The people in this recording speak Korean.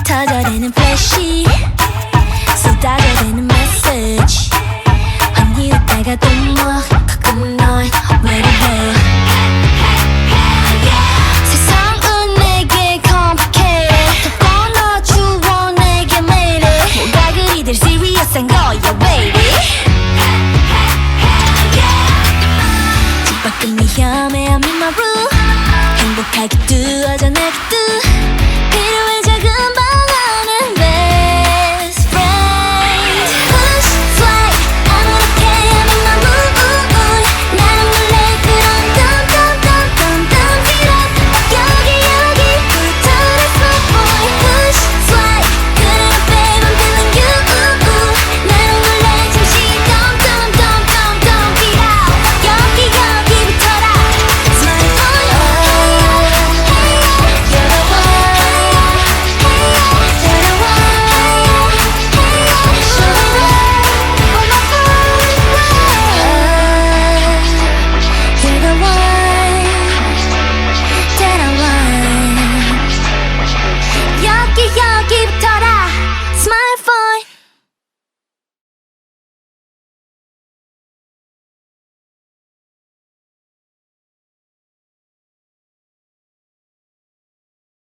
터져대는 플래시 쏟아져대는 메시지 언니 웃다가 또 뭐 가끔 널 외로워 세상은 내게 complicated 더 꺼내주어 내게 매일 뭐가 그리들 serious한 거야 baby 집 밖은 위험해 I'm in my room 행복하게 두어져 내게 두